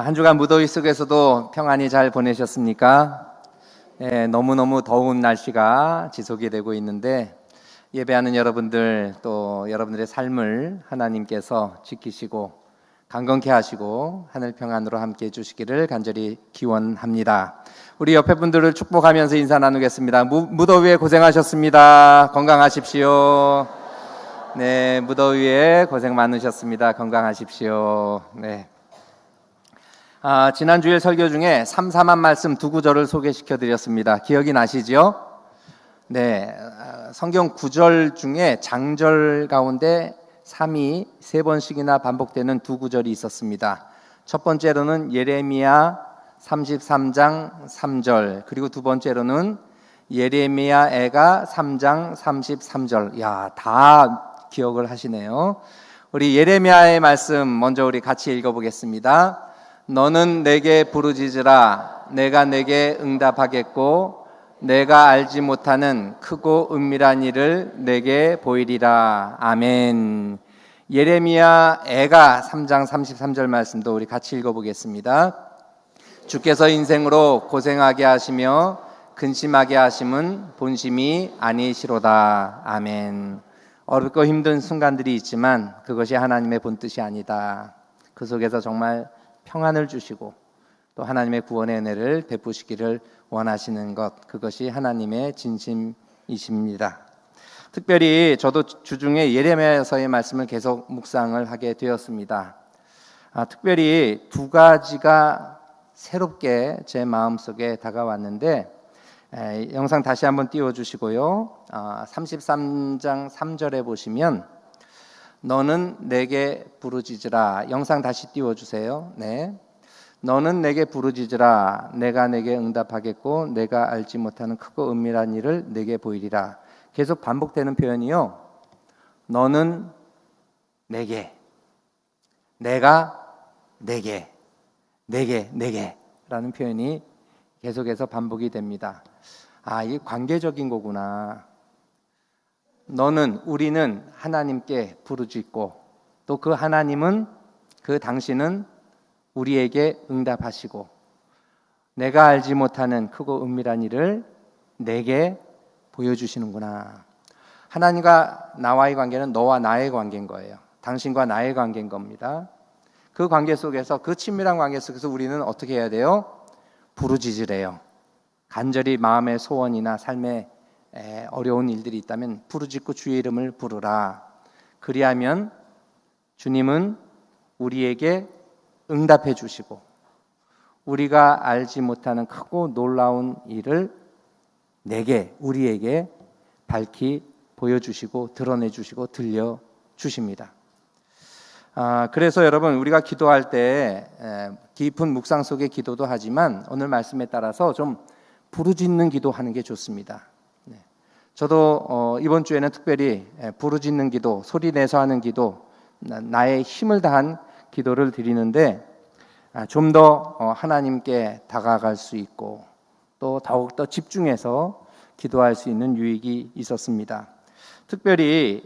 한 주간 무더위 속에서도 평안히 잘 보내셨습니까? 너무너무 더운 날씨가 지속이 되고 있는데 예배하는 여러분들 또 여러분들의 삶을 하나님께서 지키시고 강건케 하시고 하늘 평안으로 함께 해주시기를 간절히 기원합니다. 우리 옆에 분들을 축복하면서 인사 나누겠습니다. 무더위에 고생하셨습니다. 건강하십시오. 네, 무더위에 고생 많으셨습니다. 건강하십시오. 네. 지난주일 설교 중에 삼삼한 말씀 두 구절을 소개시켜 드렸습니다. 기억이 나시죠? 네, 성경 구절 중에 장절 가운데 3이 3번씩이나 반복되는 두 구절이 있었습니다. 첫 번째로는 예레미야 33장 3절, 그리고 두 번째로는 예레미야애가 3장 33절. 야, 다 기억을 하시네요. 우리 예레미야의 말씀 먼저 우리 같이 읽어보겠습니다. 너는 내게 부르짖으라. 내가 내게 응답하겠고 내가 알지 못하는 크고 은밀한 일을 내게 보이리라. 아멘. 예레미야 애가 3장 33절 말씀도 우리 같이 읽어보겠습니다. 주께서 인생으로 고생하게 하시며 근심하게 하심은 본심이 아니시로다. 아멘. 어렵고 힘든 순간들이 있지만 그것이 하나님의 본뜻이 아니다. 그 속에서 정말 평안을 주시고 또 하나님의 구원의 은혜를 베푸시기를 원하시는 것, 그것이 하나님의 진심이십니다. 특별히 저도 주중에 예레미야서의 말씀을 계속 묵상을 하게 되었습니다. 특별히 두 가지가 새롭게 제 마음속에 다가왔는데 영상 다시 한번 띄워주시고요. 33장 3절에 보시면 너는 내게 부르짖으라. 영상 다시 띄워주세요. 네. 너는 내게 부르짖으라. 내가 내게 응답하겠고 내가 알지 못하는 크고 은밀한 일을 내게 보이리라. 계속 반복되는 표현이요. 너는 내게, 내가 내게, 내게 라는 표현이 계속해서 반복이 됩니다. 이게 관계적인 거구나. 너는, 우리는 하나님께 부르짖고 또 그 하나님은, 그 당신은 우리에게 응답하시고 내가 알지 못하는 크고 은밀한 일을 내게 보여주시는구나. 하나님과 나와의 관계는 너와 나의 관계인 거예요. 당신과 나의 관계인 겁니다. 그 관계 속에서, 그 친밀한 관계 속에서 우리는 어떻게 해야 돼요? 부르짖으래요. 간절히 마음의 소원이나 삶의 어려운 일들이 있다면 부르짖고 주의 이름을 부르라. 그리하면 주님은 우리에게 응답해 주시고 우리가 알지 못하는 크고 놀라운 일을 우리에게 밝히 보여주시고 드러내주시고 들려주십니다. 그래서 여러분, 우리가 기도할 때 깊은 묵상 속의 기도도 하지만 오늘 말씀에 따라서 좀 부르짖는 기도하는 게 좋습니다. 저도 이번 주에는 특별히 부르짖는 기도, 소리 내서 하는 기도, 나의 힘을 다한 기도를 드리는데 좀 더 하나님께 다가갈 수 있고 또 더욱더 집중해서 기도할 수 있는 유익이 있었습니다. 특별히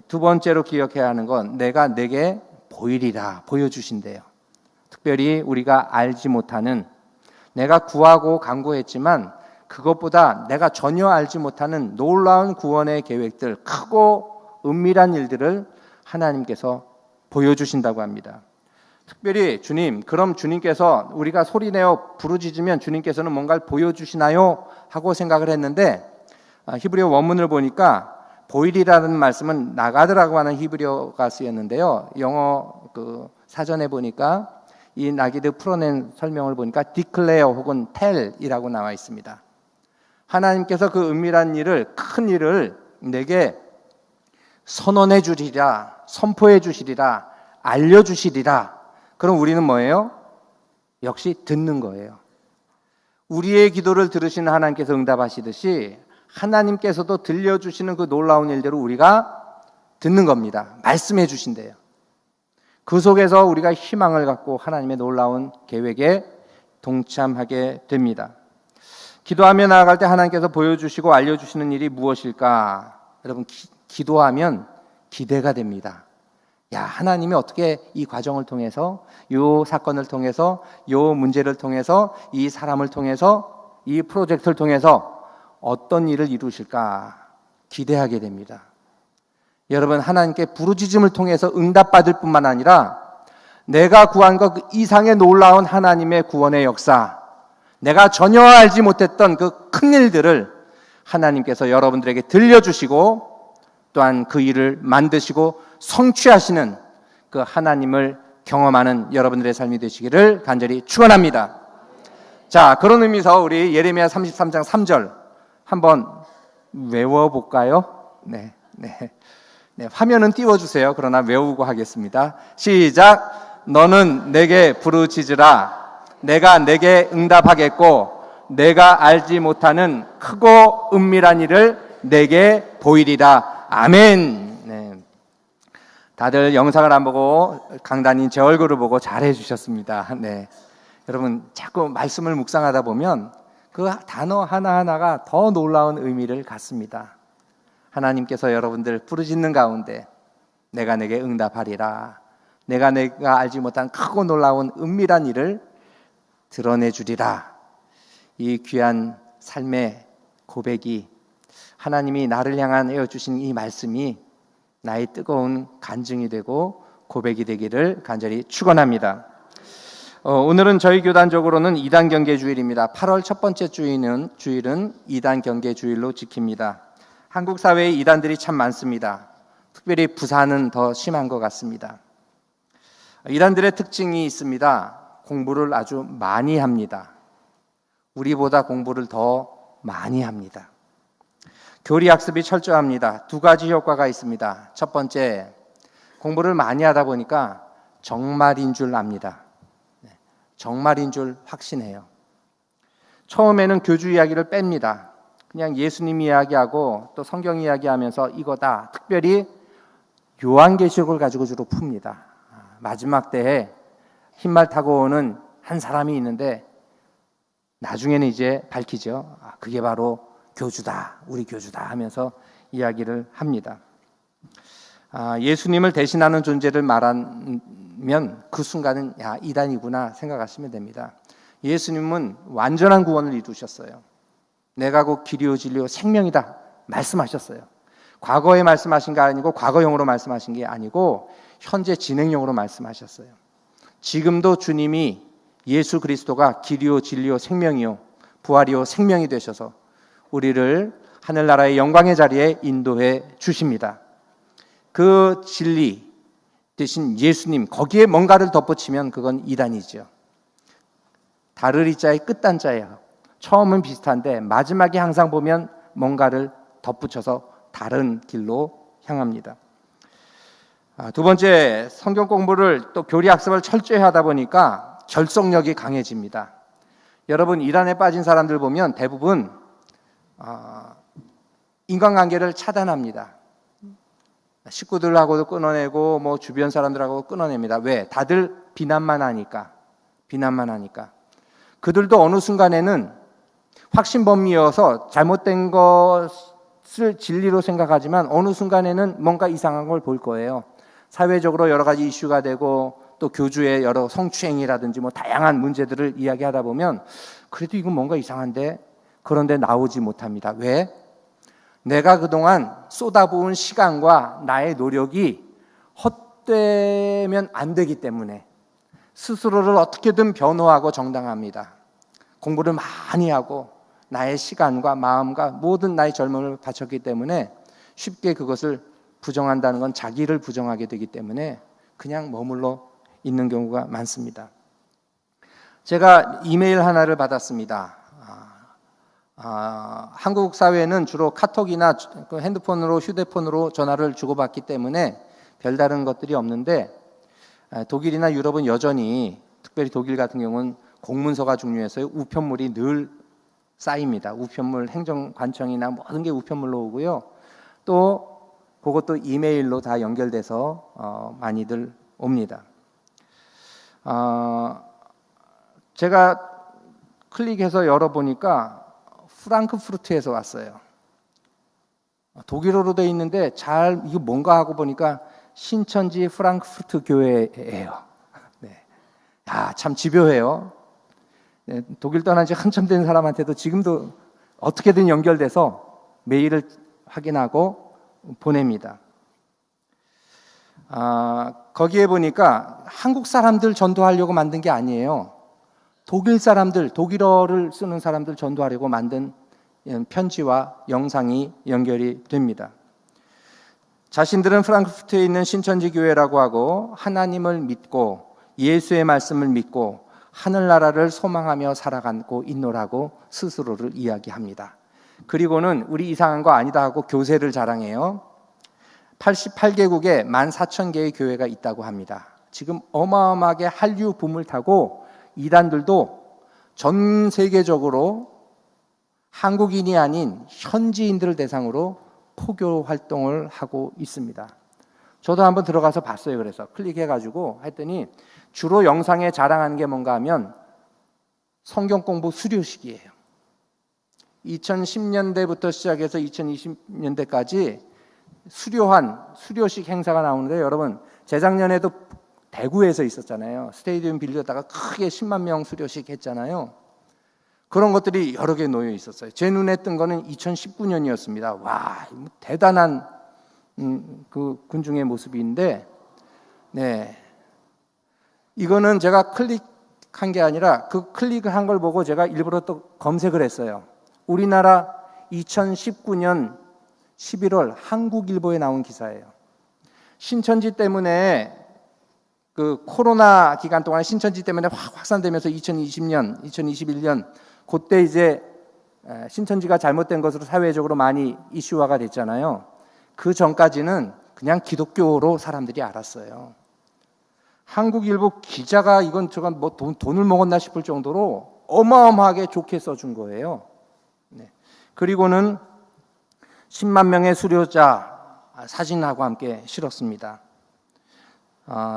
두 번째로 기억해야 하는 건 내가 내게 보이리라, 보여주신대요. 특별히 우리가 알지 못하는, 내가 구하고 간구했지만 그것보다 내가 전혀 알지 못하는 놀라운 구원의 계획들, 크고 은밀한 일들을 하나님께서 보여주신다고 합니다. 특별히 주님, 그럼 주님께서 우리가 소리내어 부르짖으면 주님께서는 뭔가를 보여주시나요? 하고 생각을 했는데 히브리어 원문을 보니까 보이리라는 말씀은 나가드라고 하는 히브리어가 쓰였는데요. 영어 사전에 보니까 이 나기드 풀어낸 설명을 보니까 declare 혹은 tell이라고 나와 있습니다. 하나님께서 그 은밀한 일을, 큰 일을 내게 선언해 주리라, 선포해 주시리라, 알려주시리라. 그럼 우리는 뭐예요? 역시 듣는 거예요. 우리의 기도를 들으시는 하나님께서 응답하시듯이 하나님께서도 들려주시는 그 놀라운 일대로 우리가 듣는 겁니다. 말씀해 주신대요. 그 속에서 우리가 희망을 갖고 하나님의 놀라운 계획에 동참하게 됩니다. 기도하며 나아갈 때 하나님께서 보여주시고 알려주시는 일이 무엇일까? 여러분, 기도하면 기대가 됩니다. 야, 하나님이 어떻게 이 과정을 통해서, 요 사건을 통해서, 요 문제를 통해서, 이 사람을 통해서, 이 프로젝트를 통해서 어떤 일을 이루실까 기대하게 됩니다. 여러분, 하나님께 부르짖음을 통해서 응답받을 뿐만 아니라 내가 구한 것 이상의 놀라운 하나님의 구원의 역사, 내가 전혀 알지 못했던 그 큰 일들을 하나님께서 여러분들에게 들려주시고 또한 그 일을 만드시고 성취하시는 그 하나님을 경험하는 여러분들의 삶이 되시기를 간절히 축원합니다. 자, 그런 의미에서 우리 예레미야 33장 3절 한번 외워볼까요? 네. 화면은 띄워주세요. 그러나 외우고 하겠습니다. 시작. 너는 내게 부르짖으라. 내가 내게 응답하겠고 내가 알지 못하는 크고 은밀한 일을 내게 보이리라. 아멘. 네. 다들 영상을 안 보고 강단인 제 얼굴을 보고 잘해 주셨습니다. 네. 여러분, 자꾸 말씀을 묵상하다 보면 그 단어 하나하나가 더 놀라운 의미를 갖습니다. 하나님께서 여러분들 부르짖는 가운데 내가 내게 응답하리라. 내가 알지 못한 크고 놀라운 은밀한 일을 드러내 주리라. 이 귀한 삶의 고백이, 하나님이 나를 향하여 주신 이 말씀이 나의 뜨거운 간증이 되고 고백이 되기를 간절히 축원합니다. 오늘은 저희 교단적으로는 2단 경계 주일입니다. 8월 첫 번째 주일은 2단 경계 주일로 지킵니다. 한국 사회에 이단들이 참 많습니다. 특별히 부산은 더 심한 것 같습니다. 이단들의 특징이 있습니다. 공부를 아주 많이 합니다. 우리보다 공부를 더 많이 합니다. 교리학습이 철저합니다. 두 가지 효과가 있습니다. 첫 번째, 공부를 많이 하다 보니까 정말인 줄 압니다. 정말인 줄 확신해요. 처음에는 교주 이야기를 뺍니다. 그냥 예수님 이야기하고 또 성경 이야기하면서 이거다. 특별히 요한계시록을 가지고 주로 풉니다. 마지막 때에 흰말 타고 오는 한 사람이 있는데 나중에는 이제 밝히죠. 그게 바로 교주다. 우리 교주다 하면서 이야기를 합니다. 예수님을 대신하는 존재를 말하면 그 순간은 야, 이단이구나 생각하시면 됩니다. 예수님은 완전한 구원을 이루셨어요. 내가 곧 길이요 진리요 생명이다 말씀하셨어요. 과거에 말씀하신 게 아니고 과거형으로 말씀하신 게 아니고 현재 진행형으로 말씀하셨어요. 지금도 주님이 예수 그리스도가 길이요 진리요 생명이요 부활이요 생명이 되셔서 우리를 하늘나라의 영광의 자리에 인도해 주십니다. 그 진리 대신 예수님 거기에 뭔가를 덧붙이면 그건 이단이죠. 다르리 자의 끝단자예요. 처음은 비슷한데 마지막에 항상 보면 뭔가를 덧붙여서 다른 길로 향합니다. 두 번째, 성경 공부를 또 교리학습을 철저히 하다 보니까 결속력이 강해집니다. 여러분, 이단에 빠진 사람들 보면 대부분 인간관계를 차단합니다. 식구들하고도 끊어내고 뭐 주변 사람들하고 끊어냅니다. 왜? 다들 비난만 하니까. 그들도 어느 순간에는 확신범이어서 잘못된 것을 진리로 생각하지만 어느 순간에는 뭔가 이상한 걸 볼 거예요. 사회적으로 여러 가지 이슈가 되고 또 교주의 여러 성추행이라든지 뭐 다양한 문제들을 이야기하다 보면 그래도 이건 뭔가 이상한데 그런데 나오지 못합니다. 왜? 내가 그동안 쏟아부은 시간과 나의 노력이 헛되면 안 되기 때문에 스스로를 어떻게든 변호하고 정당합니다. 공부를 많이 하고 나의 시간과 마음과 모든 나의 젊음을 바쳤기 때문에 쉽게 그것을 부정한다는 건 자기를 부정하게 되기 때문에 그냥 머물러 있는 경우가 많습니다. 제가 이메일 하나를 받았습니다. 한국 사회는 주로 카톡이나 핸드폰으로 휴대폰으로 전화를 주고받기 때문에 별다른 것들이 없는데 독일이나 유럽은 여전히 특별히 독일 같은 경우는 공문서가 중요해서 우편물이 늘 쌓입니다. 우편물 행정관청이나 모든 게 우편물로 오고요. 또 그것도 이메일로 다 연결돼서 많이들 옵니다. 제가 클릭해서 열어보니까 프랑크푸르트에서 왔어요. 독일어로 돼 있는데 잘 이거 뭔가 하고 보니까 신천지 프랑크푸르트 교회예요. 네. 참 집요해요. 네, 독일 떠난 지 한참 된 사람한테도 지금도 어떻게든 연결돼서 메일을 확인하고 보냅니다. 거기에 보니까 한국 사람들 전도하려고 만든 게 아니에요. 독일 사람들, 독일어를 쓰는 사람들 전도하려고 만든 편지와 영상이 연결이 됩니다. 자신들은 프랑크푸르트에 있는 신천지 교회라고 하고 하나님을 믿고 예수의 말씀을 믿고 하늘나라를 소망하며 살아가고 있노라고 스스로를 이야기합니다. 그리고는 우리 이상한 거 아니다 하고 교세를 자랑해요. 88개국에 14,000개의 교회가 있다고 합니다. 지금 어마어마하게 한류 붐을 타고 이단들도 전 세계적으로 한국인이 아닌 현지인들을 대상으로 포교 활동을 하고 있습니다. 저도 한번 들어가서 봤어요. 그래서 클릭해가지고 했더니 주로 영상에 자랑하는 게 뭔가 하면 성경 공부 수료식이에요. 2010년대부터 시작해서 2020년대까지 수료식 행사가 나오는데 여러분 재작년에도 대구에서 있었잖아요. 스테디움 빌렸다가 크게 10만 명 수료식 했잖아요. 그런 것들이 여러 개 놓여 있었어요. 제 눈에 뜬 거는 2019년이었습니다. 와, 대단한 그 군중의 모습인데, 네, 이거는 제가 클릭한 게 아니라 그 클릭을 한 걸 보고 제가 일부러 또 검색을 했어요. 우리나라 2019년 11월 한국일보에 나온 기사예요. 신천지 때문에 그 코로나 기간 동안 신천지 때문에 확산되면서 2020년, 2021년 그때 이제 신천지가 잘못된 것으로 사회적으로 많이 이슈화가 됐잖아요. 그 전까지는 그냥 기독교로 사람들이 알았어요. 한국일보 기자가 이건 저건 뭐 돈을 먹었나 싶을 정도로 어마어마하게 좋게 써준 거예요. 네. 그리고는 10만 명의 수료자 사진하고 함께 실었습니다.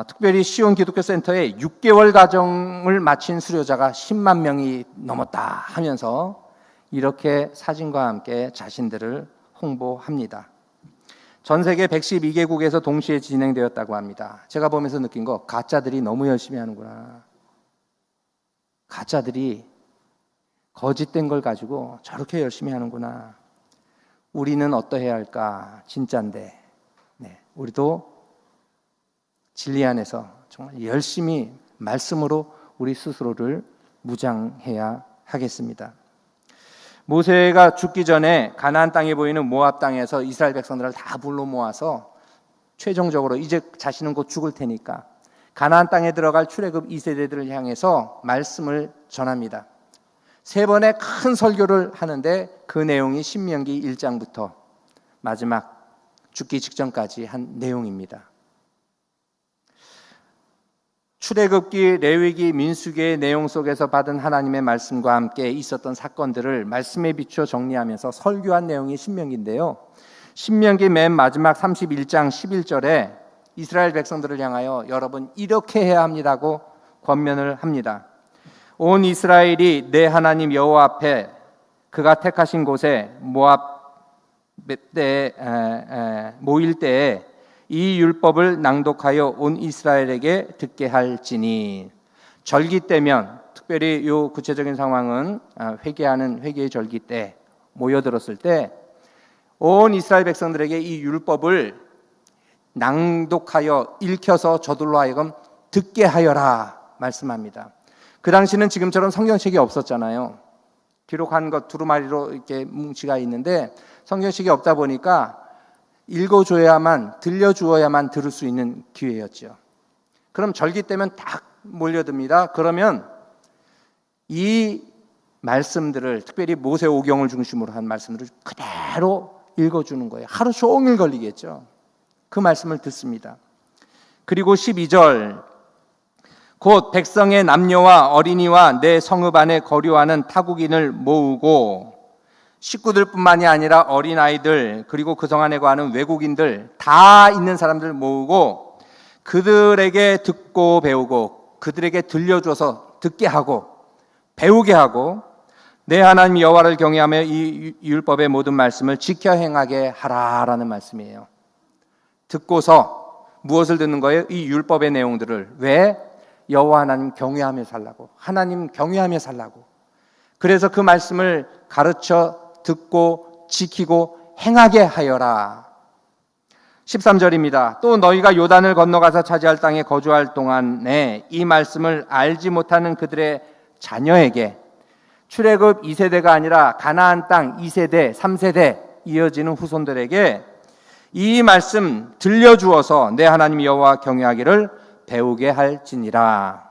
특별히 시온 기독교 센터에 6개월 과정을 마친 수료자가 10만 명이 넘었다 하면서 이렇게 사진과 함께 자신들을 홍보합니다. 전 세계 112개국에서 동시에 진행되었다고 합니다. 제가 보면서 느낀 거 가짜들이 너무 열심히 하는구나. 가짜들이 거짓된 걸 가지고 저렇게 열심히 하는구나. 우리는 어떠해야 할까? 진짜인데. 네, 우리도 진리 안에서 정말 열심히 말씀으로 우리 스스로를 무장해야 하겠습니다. 모세가 죽기 전에 가나안 땅에 보이는 모압 땅에서 이스라엘 백성들을 다 불러 모아서 최종적으로 이제 자신은 곧 죽을 테니까 가나안 땅에 들어갈 출애굽 2세대들을 향해서 말씀을 전합니다. 3번의 큰 설교를 하는데 그 내용이 신명기 1장부터 마지막 죽기 직전까지 한 내용입니다. 출애굽기, 레위기, 민수기의 내용 속에서 받은 하나님의 말씀과 함께 있었던 사건들을 말씀에 비추어 정리하면서 설교한 내용이 신명기인데요. 신명기 맨 마지막 31장 11절에 이스라엘 백성들을 향하여 여러분 이렇게 해야 합니다고 권면을 합니다. 온 이스라엘이 내 하나님 여호와 앞에 그가 택하신 곳에 모압 때에 모일 때에 이 율법을 낭독하여 온 이스라엘에게 듣게 할지니 절기 때면 특별히 이 구체적인 상황은 회개하는 회개의 절기 때 모여들었을 때 온 이스라엘 백성들에게 이 율법을 낭독하여 읽혀서 저들로 하여금 듣게 하여라 말씀합니다. 그 당시는 지금처럼 성경책이 없었잖아요. 기록한 것 두루마리로 이렇게 뭉치가 있는데 성경책이 없다 보니까 읽어줘야만 들려주어야만 들을 수 있는 기회였죠. 그럼 절기 때면 딱 몰려듭니다. 그러면 이 말씀들을 특별히 모세 오경을 중심으로 한 말씀들을 그대로 읽어주는 거예요. 하루 종일 걸리겠죠. 그 말씀을 듣습니다. 그리고 12절 곧 백성의 남녀와 어린이와 내 성읍 안에 거류하는 타국인을 모으고 식구들뿐만이 아니라 어린아이들 그리고 그 성 안에 거하는 외국인들 다 있는 사람들 모으고 그들에게 듣고 배우고 그들에게 들려줘서 듣게 하고 배우게 하고 내 하나님 여호와를 경외하며 이 율법의 모든 말씀을 지켜 행하게 하라라는 말씀이에요. 듣고서 무엇을 듣는 거예요? 이 율법의 내용들을. 왜? 여호와 하나님 경외하며 살라고. 하나님 경외하며 살라고. 그래서 그 말씀을 가르쳐 듣고 지키고 행하게 하여라. 13절입니다. 또 너희가 요단을 건너가서 차지할 땅에 거주할 동안에 이 말씀을 알지 못하는 그들의 자녀에게, 출애굽 2세대가 아니라 가나안 땅 2세대, 3세대 이어지는 후손들에게 이 말씀 들려주어서 내 하나님 여호와 경외하기를 배우게 할지니라.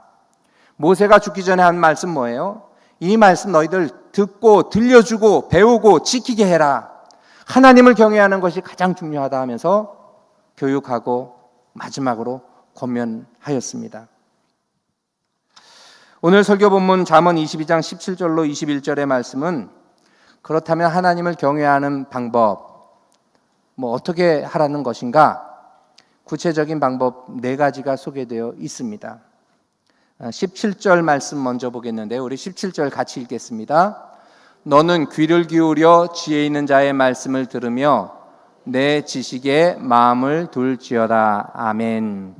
모세가 죽기 전에 한 말씀 뭐예요? 이 말씀 너희들 듣고 들려주고 배우고 지키게 해라. 하나님을 경외하는 것이 가장 중요하다 하면서 교육하고 마지막으로 권면하였습니다. 오늘 설교 본문 잠언 22장 17절로 21절의 말씀은 그렇다면 하나님을 경외하는 방법, 어떻게 하라는 것인가? 구체적인 방법 4가지가 소개되어 있습니다. 17절 말씀 먼저 보겠는데요. 우리 17절 같이 읽겠습니다. 너는 귀를 기울여 지혜 있는 자의 말씀을 들으며 내 지식에 마음을 둘지어다. 아멘.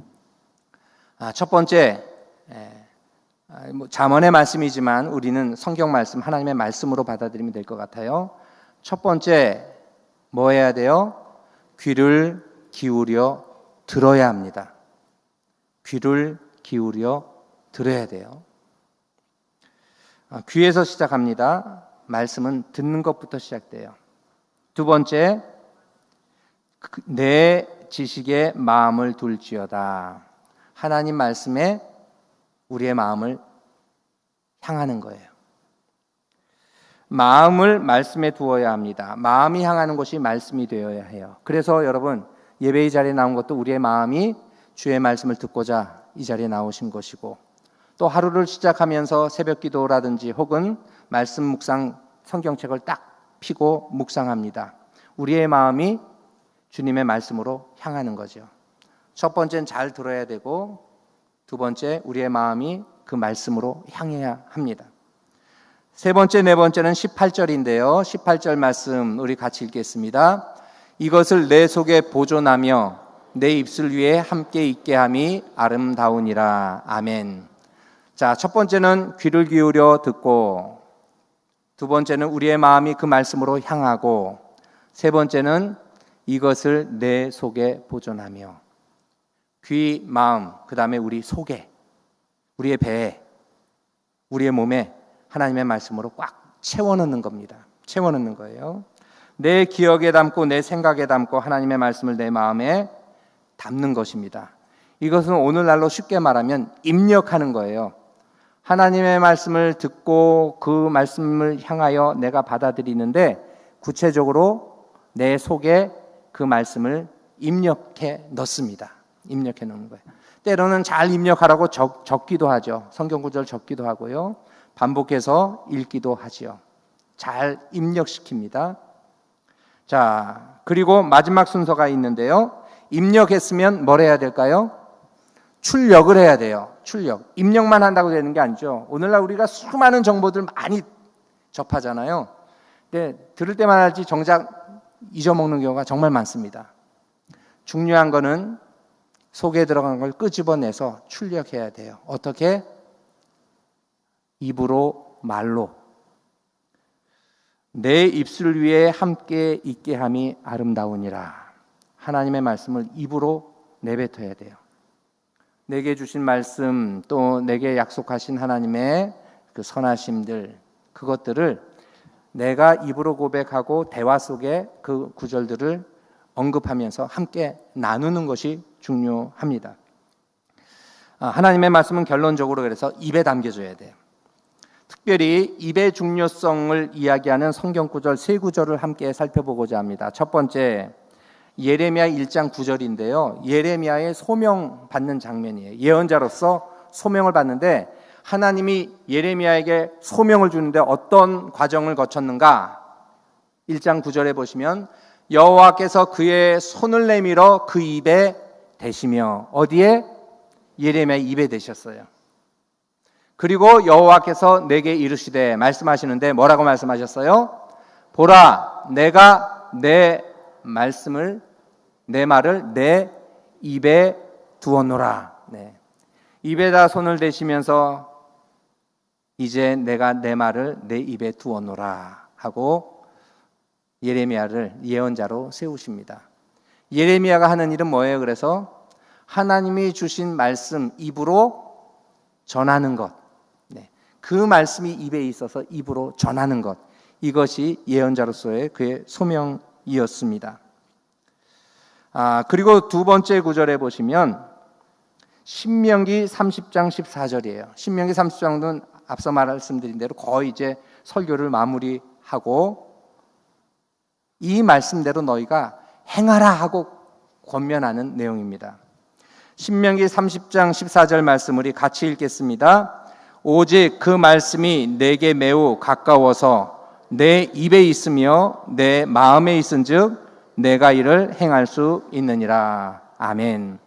첫 번째, 잠언의 말씀이지만 우리는 성경 말씀, 하나님의 말씀으로 받아들이면 될 것 같아요. 첫 번째, 뭐 해야 돼요? 귀를 기울여 들어야 합니다. 귀를 기울여 들어야 돼요. 귀에서 시작합니다. 말씀은 듣는 것부터 시작돼요. 두 번째, 내 지식에 마음을 둘지어다. 하나님 말씀에 우리의 마음을 향하는 거예요. 마음을 말씀에 두어야 합니다. 마음이 향하는 것이 말씀이 되어야 해요. 그래서 여러분, 예배의 자리에 나온 것도 우리의 마음이 주의 말씀을 듣고자 이 자리에 나오신 것이고, 또 하루를 시작하면서 새벽 기도라든지 혹은 말씀 묵상 성경책을 딱 펴고 묵상합니다. 우리의 마음이 주님의 말씀으로 향하는 거죠. 첫 번째는 잘 들어야 되고, 두 번째 우리의 마음이 그 말씀으로 향해야 합니다. 세 번째, 네 번째는 18절인데요. 18절 말씀 우리 같이 읽겠습니다. 이것을 내 속에 보존하며 내 입술 위에 함께 있게 함이 아름다우니라. 아멘. 자, 첫 번째는 귀를 기울여 듣고, 두 번째는 우리의 마음이 그 말씀으로 향하고, 세 번째는 이것을 내 속에 보존하며. 귀, 마음, 그 다음에 우리 속에, 우리의 배에, 우리의 몸에 하나님의 말씀으로 꽉 채워넣는 겁니다. 채워넣는 거예요. 내 기억에 담고 내 생각에 담고 하나님의 말씀을 내 마음에 담는 것입니다. 이것은 오늘날로 쉽게 말하면 입력하는 거예요. 하나님의 말씀을 듣고 그 말씀을 향하여 내가 받아들이는데 구체적으로 내 속에 그 말씀을 입력해 넣습니다. 입력해 놓는 거예요. 때로는 잘 입력하라고 적기도 하죠. 성경 구절 적기도 하고요. 반복해서 읽기도 하지요. 잘 입력시킵니다. 자, 그리고 마지막 순서가 있는데요. 입력했으면 뭘 해야 될까요? 출력을 해야 돼요. 출력. 입력만 한다고 되는 게 아니죠. 오늘날 우리가 수많은 정보들 많이 접하잖아요. 근데 들을 때만 알지 정작 잊어먹는 경우가 정말 많습니다. 중요한 거는 속에 들어간 걸 끄집어내서 출력해야 돼요. 어떻게? 입으로, 말로. 내 입술 위에 함께 있게 함이 아름다우니라. 하나님의 말씀을 입으로 내뱉어야 돼요. 내게 주신 말씀, 또 내게 약속하신 하나님의 그 선하심들, 그것들을 내가 입으로 고백하고 대화 속에 그 구절들을 언급하면서 함께 나누는 것이 중요합니다. 하나님의 말씀은 결론적으로 그래서 입에 담겨져야 돼요. 특별히 입의 중요성을 이야기하는 성경 구절 3구절을 함께 살펴보고자 합니다. 첫 번째, 예레미야 1장 9절인데요. 예레미야의 소명 받는 장면이에요. 예언자로서 소명을 받는데 하나님이 예레미야에게 소명을 주는데 어떤 과정을 거쳤는가? 1장 9절에 보시면 여호와께서 그의 손을 내밀어 그 입에 대시며, 어디에? 예레미야 입에 대셨어요. 그리고 여호와께서 내게 이르시되, 말씀하시는데 뭐라고 말씀하셨어요? 보라, 내가 내 말씀을, 내 말을 내 입에 두어놓으라. 네. 입에다 손을 대시면서 이제 내가 내 말을 내 입에 두어놓으라 하고 예레미야를 예언자로 세우십니다. 예레미야가 하는 일은 뭐예요? 그래서 하나님이 주신 말씀 입으로 전하는 것, 그 말씀이 입에 있어서 입으로 전하는 것, 이것이 예언자로서의 그의 소명이었습니다. 그리고 두 번째 구절에 보시면 신명기 30장 14절이에요. 신명기 30장은 앞서 말씀드린 대로 거의 이제 설교를 마무리하고 이 말씀대로 너희가 행하라 하고 권면하는 내용입니다. 신명기 30장 14절 말씀을 우리 같이 읽겠습니다. 오직 그 말씀이 내게 매우 가까워서 내 입에 있으며 내 마음에 있은즉 내가 이를 행할 수 있느니라. 아멘.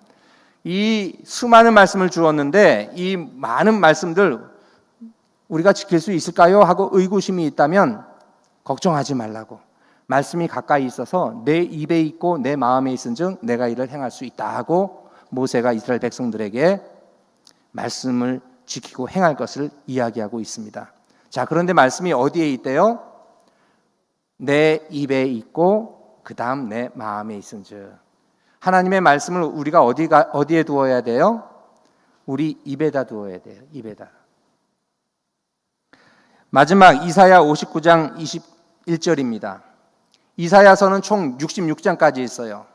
이 수많은 말씀을 주었는데 이 많은 말씀들 우리가 지킬 수 있을까요? 하고 의구심이 있다면 걱정하지 말라고. 말씀이 가까이 있어서 내 입에 있고 내 마음에 있은즉 내가 이를 행할 수 있다 하고 모세가 이스라엘 백성들에게 말씀을 지키고 행할 것을 이야기하고 있습니다. 자, 그런데 말씀이 어디에 있대요? 내 입에 있고 그 다음 내 마음에 있은즉. 하나님의 말씀을 우리가 어디에 두어야 돼요? 우리 입에다 두어야 돼요. 입에다. 마지막 이사야 59장 21절입니다. 이사야서는 총 66장까지 있어요.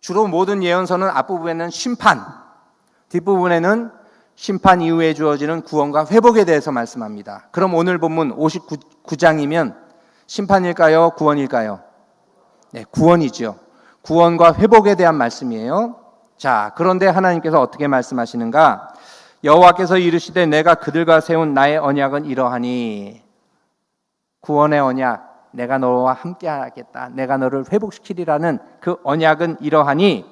주로 모든 예언서는 앞부분에는 심판, 뒷부분에는 심판 이후에 주어지는 구원과 회복에 대해서 말씀합니다. 그럼 오늘 본문 59장이면 심판일까요? 구원일까요? 네, 구원이죠. 구원과 회복에 대한 말씀이에요. 자, 그런데 하나님께서 어떻게 말씀하시는가? 여호와께서 이르시되 내가 그들과 세운 나의 언약은 이러하니. 구원의 언약, 내가 너와 함께 하겠다, 내가 너를 회복시키리라는 그 언약은 이러하니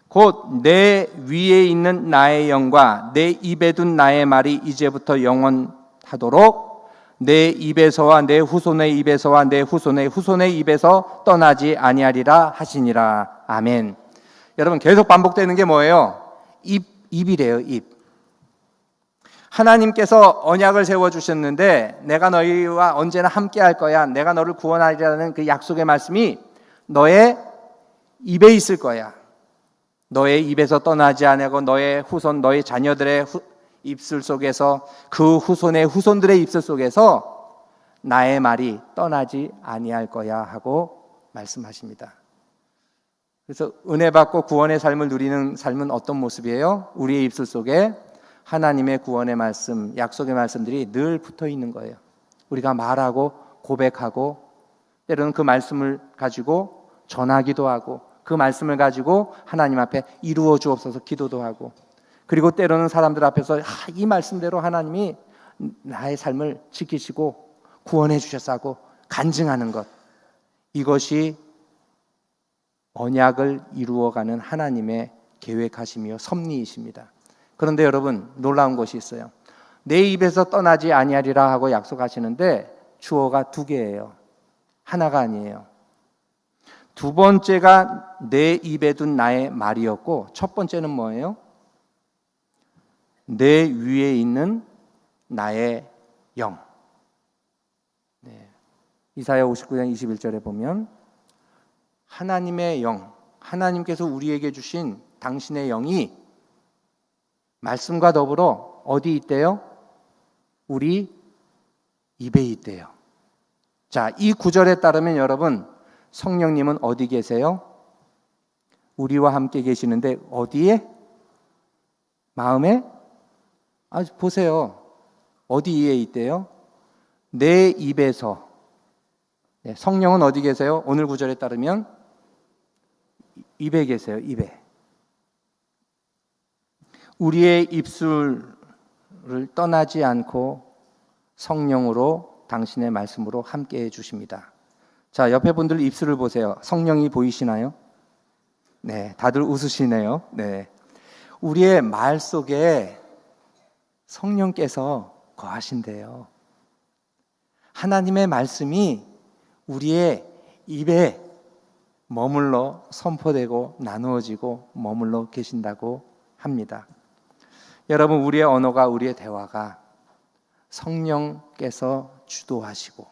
곧 내 위에 있는 나의 영과 내 입에 둔 나의 말이 이제부터 영원하도록 내 입에서와 내 후손의 입에서와 내 후손의 후손의 입에서 떠나지 아니하리라 하시니라. 아멘. 여러분, 계속 반복되는 게 뭐예요? 입이래요. 입. 하나님께서 언약을 세워주셨는데 내가 너희와 언제나 함께 할 거야, 내가 너를 구원하리라는 그 약속의 말씀이 너의 입에 있을 거야. 너의 입에서 떠나지 아니하고 너의 후손, 너의 자녀들의 입술 속에서, 그 후손의 후손들의 입술 속에서 나의 말이 떠나지 아니할 거야 하고 말씀하십니다. 그래서 은혜 받고 구원의 삶을 누리는 삶은 어떤 모습이에요? 우리의 입술 속에 하나님의 구원의 말씀, 약속의 말씀들이 늘 붙어 있는 거예요. 우리가 말하고 고백하고 때로는 그 말씀을 가지고 전하기도 하고 그 말씀을 가지고 하나님 앞에 이루어 주옵소서 기도도 하고, 그리고 때로는 사람들 앞에서 이 말씀대로 하나님이 나의 삶을 지키시고 구원해 주셨다고 간증하는 것, 이것이 언약을 이루어가는 하나님의 계획하심이요 섭리이십니다. 그런데 여러분, 놀라운 것이 있어요. 내 입에서 떠나지 아니하리라 하고 약속하시는데 주어가 두 개예요. 하나가 아니에요. 두 번째가 내 입에 둔 나의 말이었고, 첫 번째는 뭐예요? 내 위에 있는 나의 영. 네. 이사야 59장 21절에 보면 하나님의 영, 하나님께서 우리에게 주신 당신의 영이 말씀과 더불어 어디 있대요? 우리 입에 있대요. 자, 이 구절에 따르면 여러분, 성령님은 어디 계세요? 우리와 함께 계시는데 어디에? 마음에? 보세요. 어디에 있대요? 내 입에서. 네, 성령은 어디 계세요? 오늘 구절에 따르면 입에 계세요. 입에. 우리의 입술을 떠나지 않고 성령으로 당신의 말씀으로 함께 해주십니다. 자, 옆에 분들 입술을 보세요. 성령이 보이시나요? 네, 다들 웃으시네요. 네, 우리의 말 속에 성령께서 거하신대요. 하나님의 말씀이 우리의 입에 머물러 선포되고 나누어지고 머물러 계신다고 합니다. 여러분, 우리의 언어가, 우리의 대화가 성령께서 주도하시고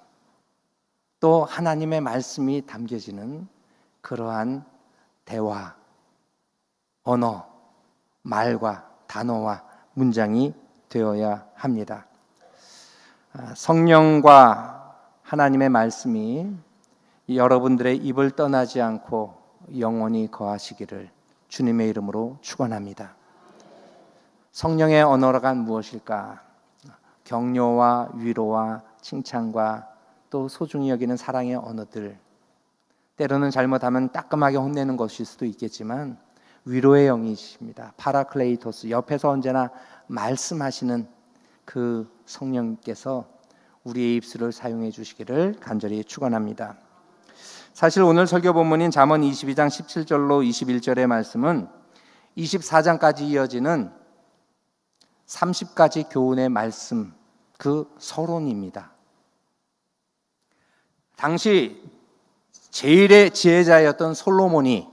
또 하나님의 말씀이 담겨지는 그러한 대화, 언어, 말과 단어와 문장이 되어야 합니다. 성령과 하나님의 말씀이 여러분들의 입을 떠나지 않고 영원히 거하시기를 주님의 이름으로 축원합니다. 성령의 언어가 무엇일까? 격려와 위로와 칭찬과 또 소중히 여기는 사랑의 언어들, 때로는 잘못하면 따끔하게 혼내는 것일 수도 있겠지만 위로의 영이십니다. 파라클레이토스, 옆에서 언제나 말씀하시는 그 성령께서 우리의 입술을 사용해 주시기를 간절히 축원합니다. 사실 오늘 설교 본문인 잠언 22장 17절로 21절의 말씀은 24장까지 이어지는 30가지 교훈의 말씀, 그 서론입니다. 당시 제일의 지혜자였던 솔로몬이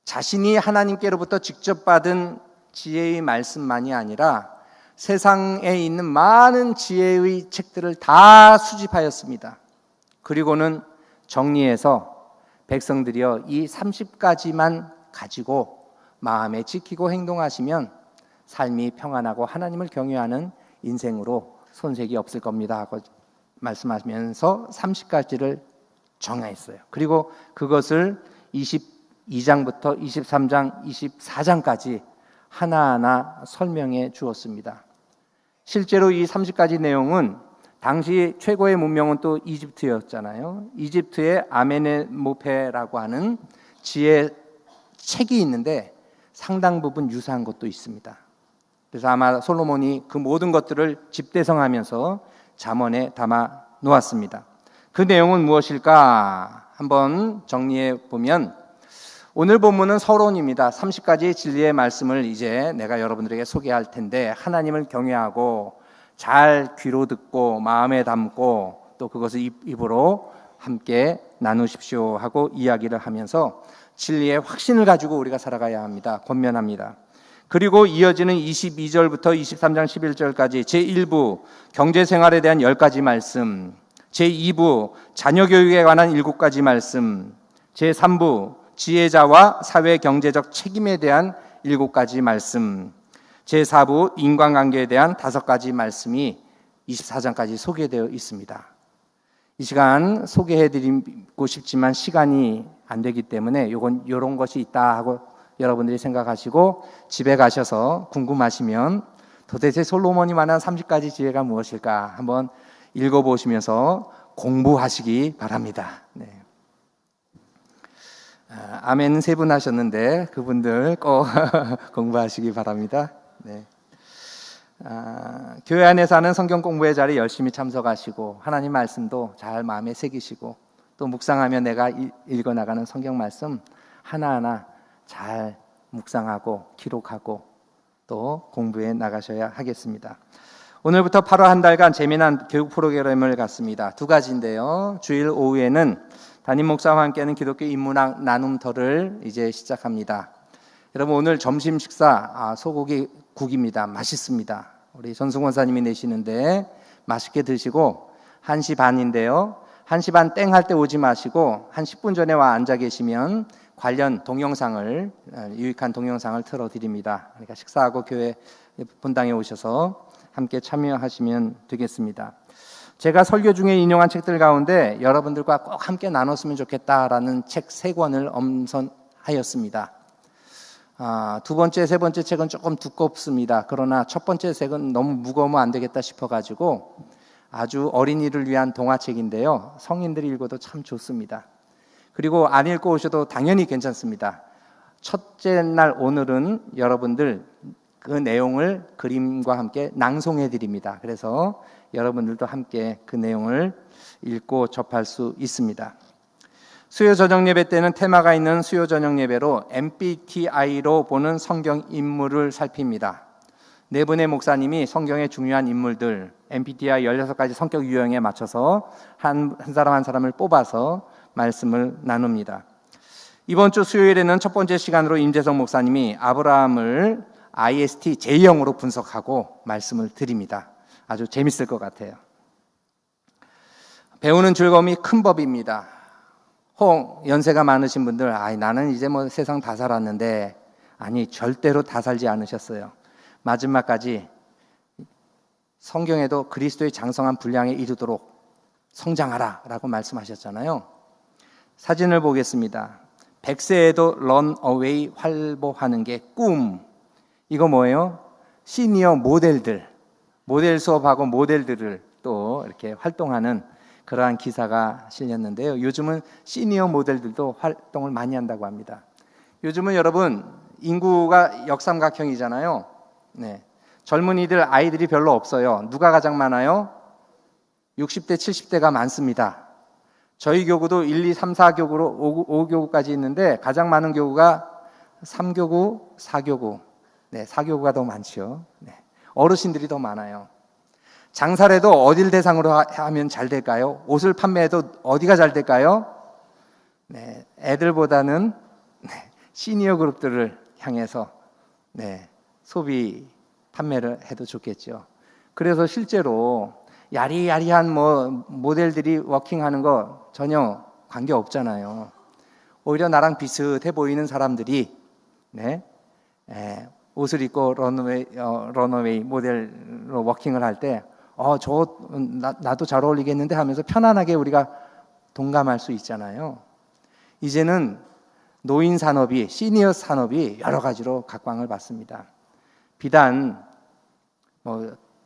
자신이 하나님께로부터 직접 받은 지혜의 말씀만이 아니라 세상에 있는 많은 지혜의 책들을 다 수집하였습니다. 그리고는 정리해서 백성들이여 이 30가지만 가지고 마음에 지키고 행동하시면 삶이 평안하고 하나님을 경외하는 인생으로 손색이 없을 겁니다 하고 말씀하시면서 30가지를 정했어요. 그리고 그것을 22장부터 23장, 24장까지 하나하나 설명해 주었습니다. 실제로 이 30가지 내용은 당시 최고의 문명은 또 이집트였잖아요. 이집트의 아메네모페라고 하는 지혜 책이 있는데 상당 부분 유사한 것도 있습니다. 그래서 아마 솔로몬이 그 모든 것들을 집대성하면서 잠언에 담아 놓았습니다. 그 내용은 무엇일까? 한번 정리해 보면 오늘 본문은 서론입니다. 30가지 진리의 말씀을 이제 내가 여러분들에게 소개할 텐데 하나님을 경외하고 잘 귀로 듣고 마음에 담고 또 그것을 입으로 함께 나누십시오 하고 이야기를 하면서 진리의 확신을 가지고 우리가 살아가야 합니다. 권면합니다. 그리고 이어지는 22절부터 23장 11절까지 제1부 경제생활에 대한 10가지 말씀, 제2부 자녀교육에 관한 7가지 말씀, 제3부 지혜자와 사회경제적 책임에 대한 7가지 말씀, 제4부 인간관계에 대한 5가지 말씀이 24장까지 소개되어 있습니다. 이 시간 소개해드리고 싶지만 시간이 안 되기 때문에 이런 것이 있다 하고 여러분들이 생각하시고 집에 가셔서 궁금하시면 도대체 솔로몬이 말한 30가지 지혜가 무엇일까 한번 읽어보시면서 공부하시기 바랍니다. 네. 아멘 3분 하셨는데 그분들 꼭 공부하시기 바랍니다. 네. 교회 안에서 하는 성경 공부의 자리에 열심히 참석하시고 하나님 말씀도 잘 마음에 새기시고 또 묵상하며 내가 읽어나가는 성경 말씀 하나하나 잘 묵상하고 기록하고 또 공부해 나가셔야 하겠습니다. 오늘부터 8월 한 달간 재미난 교육 프로그램을 갖습니다. 2가지인데요. 주일 오후에는 담임 목사와 함께하는 기독교 인문학 나눔터를 이제 시작합니다. 여러분 오늘 점심 식사 소고기 국입니다. 맛있습니다. 우리 전승 원사님이 내시는데 맛있게 드시고 1시 반인데요. 1시 반 땡 할 때 오지 마시고 한 10분 전에 와 앉아 계시면 관련 동영상을 유익한 동영상을 틀어드립니다. 그러니까 식사하고 교회 본당에 오셔서 함께 참여하시면 되겠습니다. 제가 설교 중에 인용한 책들 가운데 여러분들과 꼭 함께 나눴으면 좋겠다라는 책 3권을 엄선하였습니다. 2번째, 3번째 책은 조금 두껍습니다. 그러나 첫 번째 책은 너무 무거우면 안 되겠다 싶어가지고 아주 어린이를 위한 동화책인데요. 성인들이 읽어도 참 좋습니다. 그리고 안 읽고 오셔도 당연히 괜찮습니다. 첫째 날 오늘은 여러분들 그 내용을 그림과 함께 낭송해 드립니다. 그래서 여러분들도 함께 그 내용을 읽고 접할 수 있습니다. 수요 저녁 예배 때는 테마가 있는 수요 저녁 예배로 MBTI로 보는 성경 인물을 살핍니다. 4분의 목사님이 성경의 중요한 인물들 MBTI 16가지 성격 유형에 맞춰서 한 사람 한 사람을 뽑아서 말씀을 나눕니다. 이번 주 수요일에는 첫 번째 시간으로 임재성 목사님이 아브라함을 IST J형으로 분석하고 말씀을 드립니다. 아주 재밌을 것 같아요. 배우는 즐거움이 큰 법입니다. 혹 연세가 많으신 분들, 나는 이제 뭐 세상 다 살았는데, 아니 절대로 다 살지 않으셨어요. 마지막까지 성경에도 그리스도의 장성한 분량에 이르도록 성장하라 라고 말씀하셨잖아요. 사진을 보겠습니다. 100세에도 런어웨이 활보하는 게 꿈. 이거 뭐예요? 시니어 모델들, 모델 수업하고 모델들을 또 이렇게 활동하는 그러한 기사가 실렸는데요. 요즘은 시니어 모델들도 활동을 많이 한다고 합니다. 요즘은 여러분 인구가 역삼각형이잖아요. 네. 젊은이들 아이들이 별로 없어요. 누가 가장 많아요? 60대 70대가 많습니다. 저희 교구도 1, 2, 3, 4교구로 5교구까지 있는데 가장 많은 교구가 3교구, 4교구. 네, 4교구가 더 많죠. 네. 어르신들이 더 많아요. 장사를 해도 어딜 대상으로 하면 잘 될까요? 옷을 판매해도 어디가 잘 될까요? 네, 애들보다는 시니어 그룹들을 향해서 소비 판매를 해도 좋겠죠. 그래서 실제로 야리야리한 모델들이 워킹하는 거 전혀 관계 없잖아요. 오히려 나랑 비슷해 보이는 사람들이 옷을 입고 런어웨이 모델로 워킹을 할 때 나도 잘 어울리겠는데 하면서 편안하게 우리가 동감할 수 있잖아요. 이제는 노인 산업이, 시니어 산업이 여러 가지로 각광을 받습니다. 비단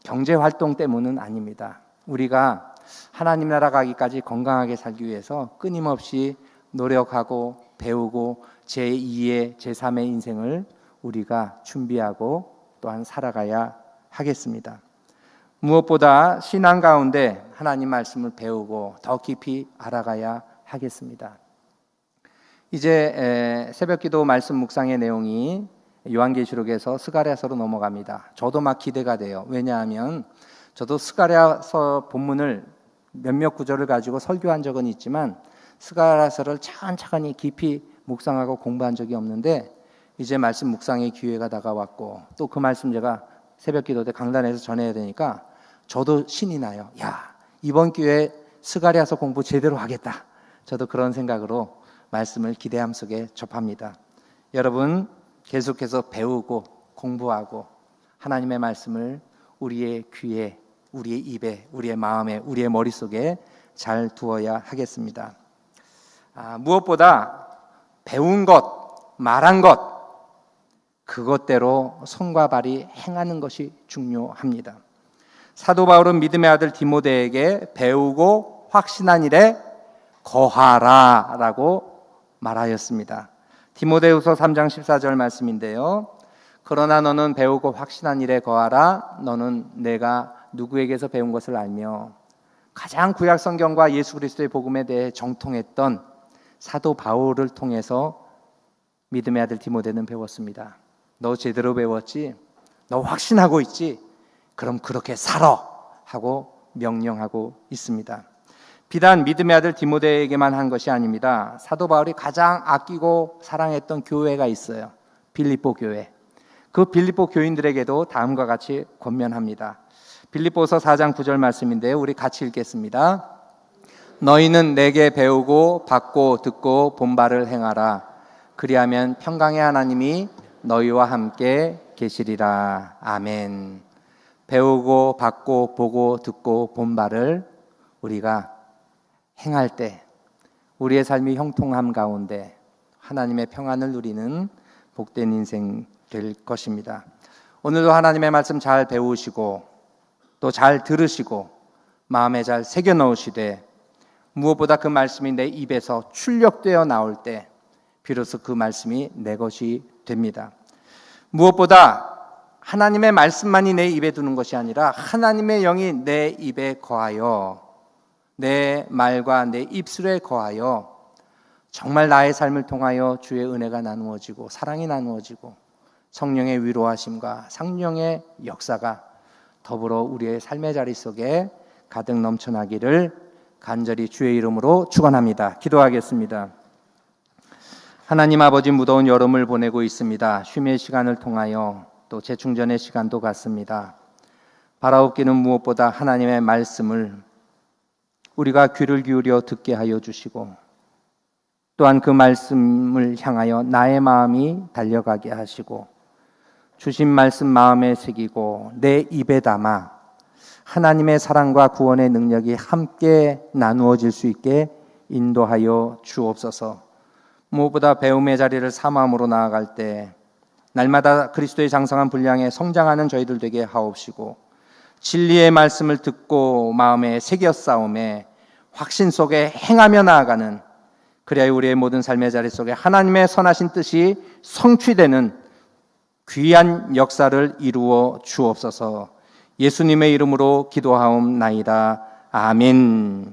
경제 활동 때문은 아닙니다. 우리가 하나님 나라 가기까지 건강하게 살기 위해서 끊임없이 노력하고 배우고 제2의 제3의 인생을 우리가 준비하고 또한 살아가야 하겠습니다. 무엇보다 신앙 가운데 하나님 말씀을 배우고 더 깊이 알아가야 하겠습니다. 이제 새벽기도 말씀 묵상의 내용이 요한계시록에서 스가랴서로 넘어갑니다. 저도 막 기대가 돼요. 왜냐하면 저도 스가랴서 본문을 몇몇 구절을 가지고 설교한 적은 있지만 스가랴서를 차근차근히 깊이 묵상하고 공부한 적이 없는데 이제 말씀 묵상의 기회가 다가왔고 또 그 말씀 제가 새벽기도 때 강단에서 전해야 되니까 저도 신이 나요. 이번 기회에 스가랴서 공부 제대로 하겠다. 저도 그런 생각으로 말씀을 기대함 속에 접합니다. 여러분 계속해서 배우고 공부하고 하나님의 말씀을 우리의 귀에, 우리의 입에, 우리의 마음에, 우리의 머릿속에 잘 두어야 하겠습니다. 무엇보다 배운 것, 말한 것, 그것대로 손과 발이 행하는 것이 중요합니다. 사도 바울은 믿음의 아들 디모데에게 배우고 확신한 일에 거하라라고 말하였습니다. 디모데후서 3장 14절 말씀인데요. 그러나 너는 배우고 확신한 일에 거하라. 너는 내가 누구에게서 배운 것을 알며 가장 구약 성경과 예수 그리스도의 복음에 대해 정통했던 사도 바울을 통해서 믿음의 아들 디모데는 배웠습니다. 너 제대로 배웠지? 너 확신하고 있지? 그럼 그렇게 살아! 하고 명령하고 있습니다. 비단 믿음의 아들 디모데에게만 한 것이 아닙니다. 사도 바울이 가장 아끼고 사랑했던 교회가 있어요. 빌립보 교회. 그 빌립보 교인들에게도 다음과 같이 권면합니다. 빌립보서 4장 9절 말씀인데요. 우리 같이 읽겠습니다. 너희는 내게 배우고 받고 듣고 본 바를 행하라. 그리하면 평강의 하나님이 너희와 함께 계시리라. 아멘. 배우고 받고 보고 듣고 본 바를 우리가 행할 때 우리의 삶이 형통함 가운데 하나님의 평안을 누리는 복된 인생 될 것입니다. 오늘도 하나님의 말씀 잘 배우시고 또 잘 들으시고 마음에 잘 새겨 넣으시되 무엇보다 그 말씀이 내 입에서 출력되어 나올 때 비로소 그 말씀이 내 것이 됩니다. 무엇보다 하나님의 말씀만이 내 입에 두는 것이 아니라 하나님의 영이 내 입에 거하여 내 말과 내 입술에 거하여 정말 나의 삶을 통하여 주의 은혜가 나누어지고 사랑이 나누어지고 성령의 위로하심과 성령의 역사가 더불어 우리의 삶의 자리 속에 가득 넘쳐나기를 간절히 주의 이름으로 축원합니다. 기도하겠습니다. 하나님 아버지, 무더운 여름을 보내고 있습니다. 쉼의 시간을 통하여 또 재충전의 시간도 같습니다. 바라옵기는 무엇보다 하나님의 말씀을 우리가 귀를 기울여 듣게 하여 주시고, 또한 그 말씀을 향하여 나의 마음이 달려가게 하시고, 주신 말씀 마음에 새기고 내 입에 담아 하나님의 사랑과 구원의 능력이 함께 나누어질 수 있게 인도하여 주옵소서. 무엇보다 배움의 자리를 사모함으로 나아갈 때 날마다 그리스도의 장성한 분량에 성장하는 저희들 되게 하옵시고, 진리의 말씀을 듣고 마음에 새겨 싸움에 확신 속에 행하며 나아가는, 그래야 우리의 모든 삶의 자리 속에 하나님의 선하신 뜻이 성취되는 귀한 역사를 이루어 주옵소서. 예수님의 이름으로 기도하옵나이다. 아멘.